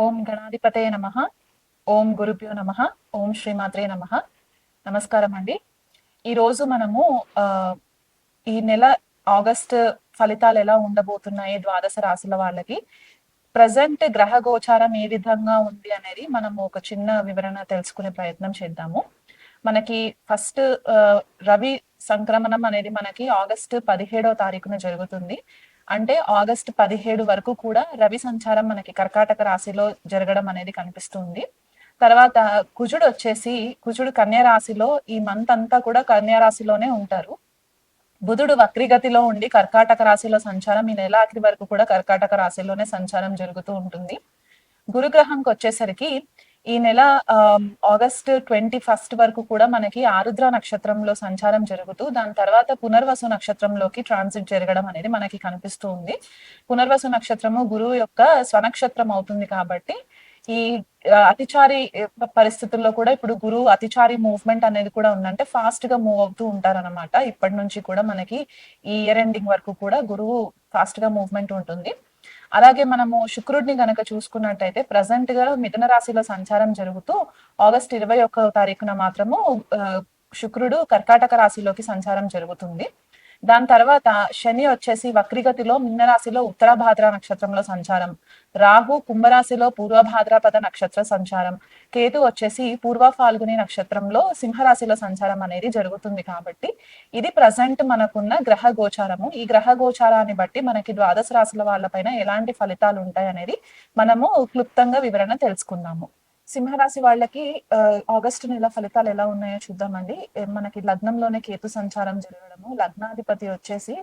ఓం గణాధిపతయ నమః. ఓం గురుభ్యో నమః. ఓం శ్రీమాత్రే నమః. నమస్కారం అండి. ఈరోజు మనము ఈ నెల ఆగస్ట్ ఫలితాలు ఎలా ఉండబోతున్నాయి ద్వాదశ రాశుల వాళ్ళకి, ప్రజెంట్ గ్రహ గోచారం ఏ విధంగా ఉంది అనేది మనము ఒక చిన్న వివరణ తెలుసుకునే ప్రయత్నం చేద్దాము. మనకి ఫస్ట్ రవి సంక్రమణం అనేది మనకి ఆగస్టు 17వ తారీఖున జరుగుతుంది. అంటే ఆగస్టు 17 వరకు కూడా రవి సంచారం మనకి కర్కాటక రాశిలో జరగడం అనేది కనిపిస్తుంది. తర్వాత కుజుడు కన్యా రాశిలో ఈ మంత్ అంతా కూడా కన్యా రాశిలోనే ఉంటారు. బుధుడు వక్రిగతిలో ఉండి కర్కాటక రాశిలో సంచారం ఈ నెల ఆఖరి వరకు కూడా కర్కాటక రాశిలోనే సంచారం జరుగుతూ ఉంటుంది. గురుగ్రహంకి వచ్చేసరికి ఈ నెల ఆగస్ట్ 21 వరకు కూడా మనకి ఆరుద్ర నక్షత్రంలో సంచారం జరుగుతూ దాని తర్వాత పునర్వసు నక్షత్రంలోకి ట్రాన్సిట్ జరగడం అనేది మనకి కనిపిస్తూ ఉంది. పునర్వసు నక్షత్రము గురువు యొక్క స్వనక్షత్రం అవుతుంది కాబట్టి ఈ అతిచారి పరిస్థితుల్లో కూడా ఇప్పుడు గురువు అతిచారి మూవ్మెంట్ అనేది కూడా ఉందంటే ఫాస్ట్ గా మూవ్ అవుతూ ఉంటారన్నమాట. ఇప్పటి నుంచి కూడా మనకి ఈ ఇయర్ ఎండింగ్ వరకు కూడా గురువు ఫాస్ట్ గా మూవ్మెంట్ ఉంటుంది. అలాగే మనము శుక్రుడిని గనక చూసుకున్నట్టయితే ప్రజెంట్ గా మిథున రాశిలో సంచారం జరుగుతూ ఆగస్ట్ 21వ తారీఖున మాత్రము శుక్రుడు కర్కాటక రాశిలోకి సంచారం జరుగుతుంది. దాని తర్వాత శని వచ్చేసి వక్రిగతిలో మిన్న రాశిలో ఉత్తరాభాద్ర నక్షత్రంలో సంచారం, రాహు కుంభరాశిలో పూర్వభాద్రపద నక్షత్ర సంచారం, కేతు వచ్చేసి పూర్వ ఫాల్గుని నక్షత్రంలో సింహరాశిలో సంచారం అనేది జరుగుతుంది. కాబట్టి ఇది ప్రజెంట్ మనకున్న గ్రహ గోచారము. ఈ గ్రహ గోచారాన్ని బట్టి మనకి ద్వాదశ రాశుల వాళ్ళపైన ఎలాంటి ఫలితాలు ఉంటాయి అనేది మనము క్లుప్తంగా వివరణ తెలుసుకుందాము. సింహరాశి వాళ్ళకి ఆగస్టు నెల ఫలితాలు ఎలా ఉన్నాయో చూద్దామండి. మనకి లగ్నంలోనే కేతు సంచారం జరగడము, లగ్నాధిపతి వచ్చేసి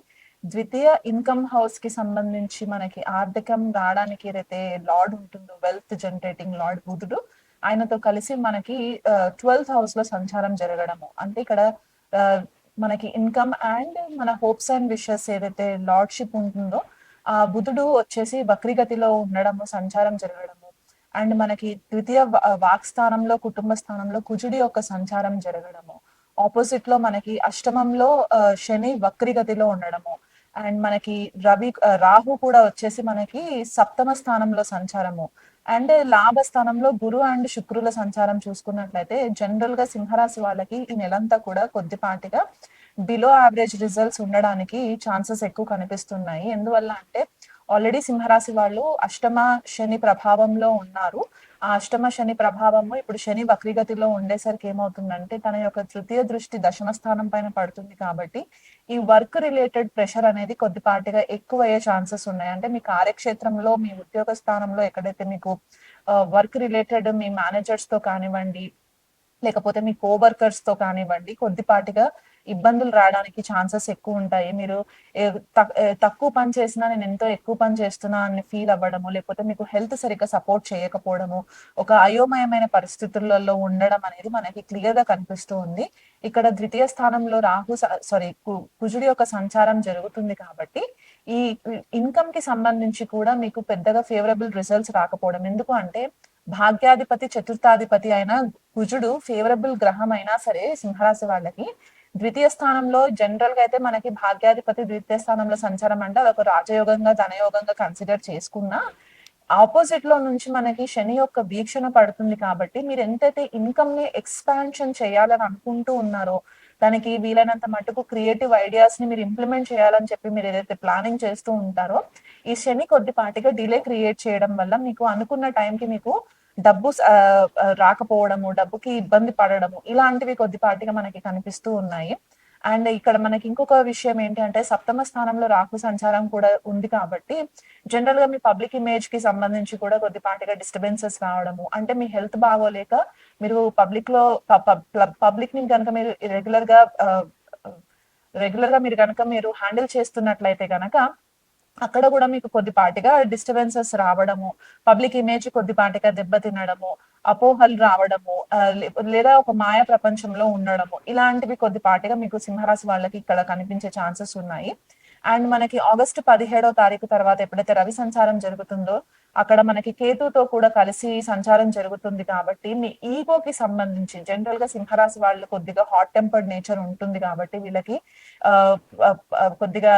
ద్వితీయ ఇన్కమ్ హౌస్ కి సంబంధించి మనకి ఆర్థికం రావడానికి ఏదైతే లార్డ్ ఉంటుందో వెల్త్ జనరేటింగ్ లార్డ్ బుధుడు, ఆయనతో కలిసి మనకి 12th హౌస్ లో సంచారం జరగడము. అంటే ఇక్కడ మనకి ఇన్కమ్ అండ్ మన హోప్స్ అండ్ విషెస్ ఏదైతే లార్డ్షిప్ ఉంటుందో ఆ బుధుడు వచ్చేసి వక్రిగతిలో ఉండడము, సంచారం జరగడము. అండ్ మనకి ద్వితీయ వాక్ స్థానంలో కుటుంబ స్థానంలో కుజుడి యొక్క సంచారం జరగడము, ఆపోజిట్ లో మనకి అష్టమంలో శని వక్రిగతిలో ఉండడము, అండ్ మనకి రాహు కూడా వచ్చేసి మనకి సప్తమ స్థానంలో సంచారము, అండ్ లాభ స్థానంలో గురు అండ్ శుక్రుల సంచారం చూసుకున్నట్లయితే జనరల్ గా సింహరాశి వాళ్ళకి ఈ నెలంతా కూడా కొద్దిపాటిగా బిలో యావరేజ్ రిజల్ట్స్ ఉండడానికి ఛాన్సెస్ ఎక్కువ కనిపిస్తున్నాయి. ఎందువల్ల అంటే ఆల్రెడీ సింహరాశి వాళ్ళు అష్టమ శని ప్రభావంలో ఉన్నారు. ఆ అష్టమ శని ప్రభావము ఇప్పుడు శని వక్రిగతిలో ఉండేసరికి ఏమవుతుందంటే తన యొక్క తృతీయ దృష్టి దశమ స్థానం పైన పడుతుంది. కాబట్టి ఈ వర్క్ రిలేటెడ్ ప్రెషర్ అనేది కొద్దిపాటిగా ఎక్కువ అయ్యే ఛాన్సెస్ ఉన్నాయి. అంటే మీ కార్యక్షేత్రంలో మీ ఉద్యోగ స్థానంలో ఎక్కడైతే మీకు వర్క్ రిలేటెడ్ మీ మేనేజర్స్ తో కానివ్వండి, లేకపోతే మీ కోవర్కర్స్ తో కానివ్వండి, కొద్దిపాటిగా ఇబ్బందులు రావడానికి ఛాన్సెస్ ఎక్కువ ఉంటాయి. మీరు తక్కువ పని చేసినా నేను ఎంతో ఎక్కువ పని చేస్తున్నా అని ఫీల్ అవ్వడము, లేకపోతే మీకు హెల్త్ సరిగ్గా సపోర్ట్ చేయకపోవడము, ఒక అయోమయమైన పరిస్థితులలో ఉండడం అనేది మనకి క్లియర్ గా కనిపిస్తూ ఉంది. ఇక్కడ ద్వితీయ స్థానంలో కుజుడి యొక్క సంచారం జరుగుతుంది. కాబట్టి ఈ ఇన్కమ్ కి సంబంధించి కూడా మీకు పెద్దగా ఫేవరబుల్ రిజల్ట్స్ రాకపోవడం. ఎందుకు అంటే భాగ్యాధిపతి చతుర్థాధిపతి అయిన కుజుడు ఫేవరబుల్ గ్రహం అయినా సరే సింహరాశి వాళ్ళకి ద్వితీయ స్థానంలో జనరల్ గా అయితే మనకి భాగ్యాధిపతి ద్వితీయ స్థానంలో సంచారం అంటే అదొక రాజయోగంగా ధనయోగంగా కన్సిడర్ చేసుకున్నా ఆపోజిట్ లో నుంచి మనకి శని యొక్క వీక్షణ పడుతుంది. కాబట్టి మీరు ఎంతైతే ఇన్కమ్ ని ఎక్స్పాన్షన్ చేయాలని అనుకుంటూ ఉన్నారో దానికి వీలైనంత మటుకు క్రియేటివ్ ఐడియాస్ ని మీరు ఇంప్లిమెంట్ చేయాలని చెప్పి మీరు ఏదైతే ప్లానింగ్ చేస్తూ ఉంటారో ఈ శని కొద్దిపాటిగా డిలే క్రియేట్ చేయడం వల్ల మీకు అనుకున్న టైంకి మీకు డబ్బు రాకపోవడము, డబ్బుకి ఇబ్బంది పడడము, ఇలాంటివి కొద్దిపాటిగా మనకి కనిపిస్తూ ఉన్నాయి. అండ్ ఇక్కడ మనకి ఇంకొక విషయం ఏంటి అంటే సప్తమ స్థానంలో రాహు సంచారం కూడా ఉంది. కాబట్టి జనరల్ గా మీ పబ్లిక్ ఇమేజ్ కి సంబంధించి కూడా కొద్దిపాటిగా డిస్టర్బెన్సెస్ రావడము, అంటే మీ హెల్త్ బాగోలేక మీరు పబ్లిక్ ని కనుక మీరు రెగ్యులర్ గా మీరు హ్యాండిల్ చేస్తున్నట్లయితే కనుక అక్కడ కూడా మీకు కొద్దిపాటిగా డిస్టర్బెన్సెస్ రావడము, పబ్లిక్ ఇమేజ్ కొద్దిపాటిగా దెబ్బతినడము, అపోహలు రావడము, లేదా ఒక మాయ ప్రపంచంలో ఉండడము, ఇలాంటివి కొద్దిపాటిగా మీకు సింహరాశి వాళ్ళకి ఇక్కడ కనిపించే ఛాన్సెస్ ఉన్నాయి. అండ్ మనకి ఆగస్టు 17వ తారీఖు తర్వాత ఎప్పుడైతే రవి సంచారం జరుగుతుందో అక్కడ మనకి కేతుతో కూడా కలిసి సంచారం జరుగుతుంది కాబట్టి మీ ఈగోకి సంబంధించి జనరల్ గా సింహరాశి వాళ్ళు కొద్దిగా హాట్ టెంపర్డ్ నేచర్ ఉంటుంది కాబట్టి వీళ్ళకి ఆ కొద్దిగా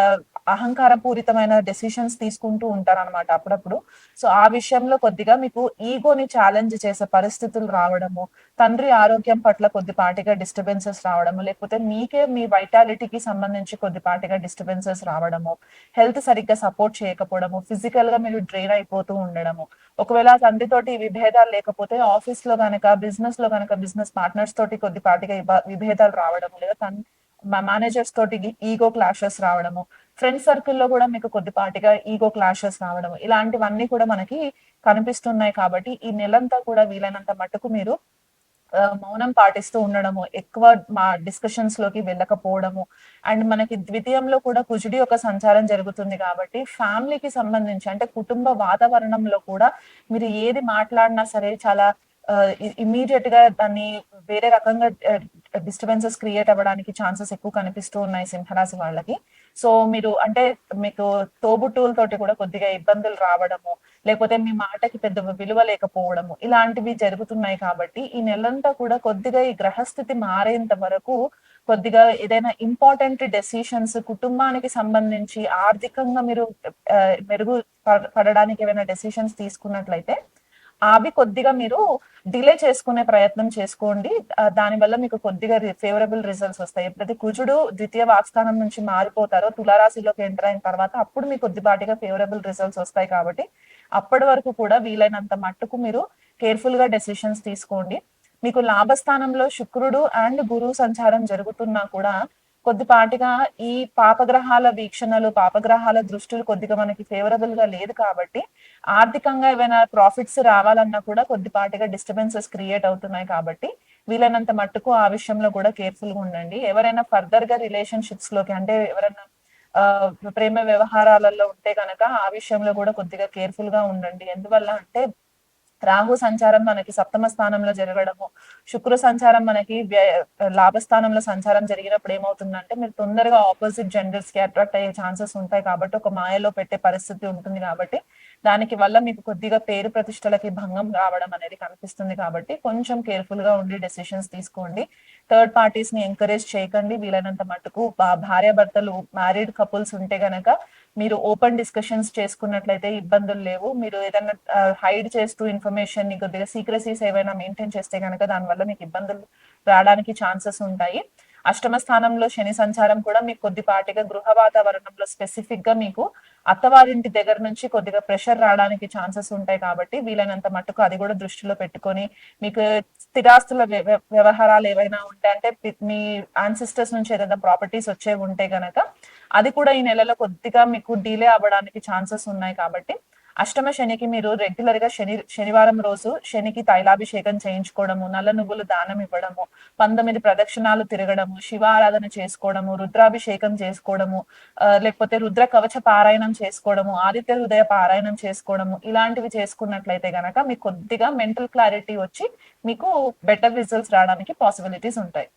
అహంకార పూరితమైన డెసిషన్స్ తీసుకుంటూ ఉంటారు అనమాట అప్పుడప్పుడు. సో ఆ విషయంలో కొద్దిగా మీకు ఈగోని ఛాలెంజ్ చేసే పరిస్థితులు రావడము, తండ్రి ఆరోగ్యం పట్ల కొద్దిపాటిగా డిస్టర్బెన్సెస్ రావడము, లేకపోతే మీకే మీ వైటాలిటీకి సంబంధించి కొద్దిపాటిగా డిస్టర్బెన్సెస్ రావడము, హెల్త్ సరిగ్గా సపోర్ట్ చేయకపోవడము, ఫిజికల్ గా మీరు డ్రైన్ అయిపోతూ ఉండడము. ఒకవేళ తండ్రితోటి విభేదాలు లేకపోతే ఆఫీస్ లో కనుక బిజినెస్ పార్ట్నర్స్ తోటి కొద్దిపాటిగా విభేదాలు రావడము, లేదా మేనేజర్స్ తోటి ఈగో క్లాషెస్ రావడము, ఫ్రెండ్ సర్కిల్లో కూడా మీకు కొద్దిపాటిగా ఈగో క్లాషెస్ రావడము, ఇలాంటివన్నీ కూడా మనకి కనిపిస్తున్నాయి. కాబట్టి ఈ నెలంతా కూడా వీలైనంత మట్టుకు మీరు మౌనం పాటిస్తూ ఉండడము, ఎక్కువ మా డిస్కషన్స్ లోకి వెళ్ళకపోవడము. అండ్ మనకి ద్వితీయంలో కూడా కుజుడి యొక్క సంచారం జరుగుతుంది కాబట్టి ఫ్యామిలీకి సంబంధించి అంటే కుటుంబ వాతావరణంలో కూడా మీరు ఏది మాట్లాడినా సరే చాలా ఇమీడియట్ గా దాన్ని వేరే రకంగా డిస్టర్బెన్సెస్ క్రియేట్ అవ్వడానికి ఛాన్సెస్ ఎక్కువ కనిపిస్తూ ఉన్నాయి సింహరాశి వాళ్ళకి. సో మీరు అంటే మీకు తోబుట్టువులతోటి కూడా కొద్దిగా ఇబ్బందులు రావడము, లేకపోతే మీ మాటకి పెద్ద విలువ లేకపోవడము, ఇలాంటివి జరుగుతున్నాయి. కాబట్టి ఈ నెలంతా కూడా కొద్దిగా ఈ గ్రహస్థితి మారేంత వరకు కొద్దిగా ఏదైనా ఇంపార్టెంట్ డెసిషన్స్ కుటుంబానికి సంబంధించి ఆర్థికంగా మీరు మెరుగు పడడానికి ఏమైనా డెసిషన్స్ తీసుకున్నట్లయితే అవి కొద్దిగా మీరు డిలే చేసుకునే ప్రయత్నం చేసుకోండి. దానివల్ల మీకు కొద్దిగా ఫేవరబుల్ రిజల్ట్స్ వస్తాయి. ఎప్పుడైతే కుజుడు ద్వితీయ వాక్స్థానం నుంచి మారిపోతారో తులారాశిలోకి ఎంటర్ అయిన తర్వాత అప్పుడు మీకు కొద్దిపాటిగా ఫేవరబుల్ రిజల్ట్స్ వస్తాయి. కాబట్టి అప్పటి వరకు కూడా వీలైనంత మట్టుకు మీరు కేర్ఫుల్ గా డెసిషన్స్ తీసుకోండి. మీకు లాభస్థానంలో శుక్రుడు అండ్ గురువు సంచారం జరుగుతున్నా కూడా కొద్దిపాటిగా ఈ పాపగ్రహాల వీక్షణలు, పాపగ్రహాల దృష్టిలు కొద్దిగా మనకి ఫేవరబుల్ గా లేదు. కాబట్టి ఆర్థికంగా ఏమైనా ప్రాఫిట్స్ రావాలన్నా కూడా కొద్దిపాటిగా డిస్టర్బెన్సెస్ క్రియేట్ అవుతున్నాయి. కాబట్టి వీలైనంత మట్టుకు ఆ విషయంలో కూడా కేర్ఫుల్ గా ఉండండి. ఎవరైనా ఫర్దర్ గా రిలేషన్షిప్స్ లోకి అంటే ఎవరైనా ప్రేమ వ్యవహారాలలో ఉంటే కనుక ఆ విషయంలో కూడా కొద్దిగా కేర్ఫుల్ గా ఉండండి. ఎందువల్ల అంటే రాహు సంచారం మనకి సప్తమ స్థానంలో జరగడము, శుక్ర సంచారం మనకి లాభస్థానంలో సంచారం జరిగినప్పుడు ఏమవుతుందంటే మీరు తొందరగా ఆపోజిట్ జెండర్స్ కి అట్రాక్ట్ అయ్యే ఛాన్సెస్ ఉంటాయి. కాబట్టి ఒక మాయలో పెట్టే పరిస్థితి ఉంటుంది. కాబట్టి దానికి వల్ల మీకు కొద్దిగా పేరు ప్రతిష్టలకి భంగం రావడం అనేది కనిపిస్తుంది. కాబట్టి కొంచెం కేర్ఫుల్ గా ఉండి డెసిషన్స్ తీసుకోండి. థర్డ్ పార్టీస్ ని ఎంకరేజ్ చేయకండి. వీలైనంత మట్టుకు భార్యాభర్తలు మ్యారీడ్ కపుల్స్ ఉంటే గనక మీరు ఓపెన్ డిస్కషన్స్ చేసుకున్నట్లయితే ఇబ్బందులు లేవు. మీరు ఏదైనా హైడ్ చేస్తూ ఇన్ఫర్మేషన్ ని కొద్దిగా సీక్రసీస్ ఏవైనా మెయింటైన్ చేస్తే కనుక దానివల్ల మీకు ఇబ్బందులు రావడానికి ఛాన్సెస్ ఉంటాయి. అష్టమ స్థానంలో శని సంచారం కూడా మీకు కొద్దిపాటిగా గృహ వాతావరణంలో స్పెసిఫిక్ గా మీకు అత్తవారింటి దగ్గర నుంచి కొద్దిగా ప్రెషర్ రావడానికి ఛాన్సెస్ ఉంటాయి. కాబట్టి వీలైనంత మట్టుకు అది కూడా దృష్టిలో పెట్టుకొని మీకు స్థిరాస్తుల వ్యవహారాలు ఏవైనా ఉంటాయి అంటే మీ ఆన్సిస్టర్స్ నుంచి ఏదైనా ప్రాపర్టీస్ వచ్చే ఉంటే గనక అది కూడా ఈ నెలలో కొద్దిగా మీకు డిలే అవ్వడానికి ఛాన్సెస్ ఉన్నాయి. కాబట్టి అష్టమ శనికి మీరు రెగ్యులర్ గా శనివారం రోజు శనికి తైలాభిషేకం చేయించుకోవడము, నల్ల నువ్వులు దానం ఇవ్వడము, 19 ప్రదక్షిణాలు తిరగడము, శివారాధన చేసుకోవడము, రుద్రాభిషేకం చేసుకోవడము, లేకపోతే రుద్ర కవచ పారాయణం చేసుకోవడము, ఆదిత్య హృదయ పారాయణం చేసుకోవడము, ఇలాంటివి చేసుకున్నట్లయితే గనక మీకు కొద్దిగా మెంటల్ క్లారిటీ వచ్చి మీకు బెటర్ రిజల్ట్స్ రావడానికి పాసిబిలిటీస్ ఉంటాయి.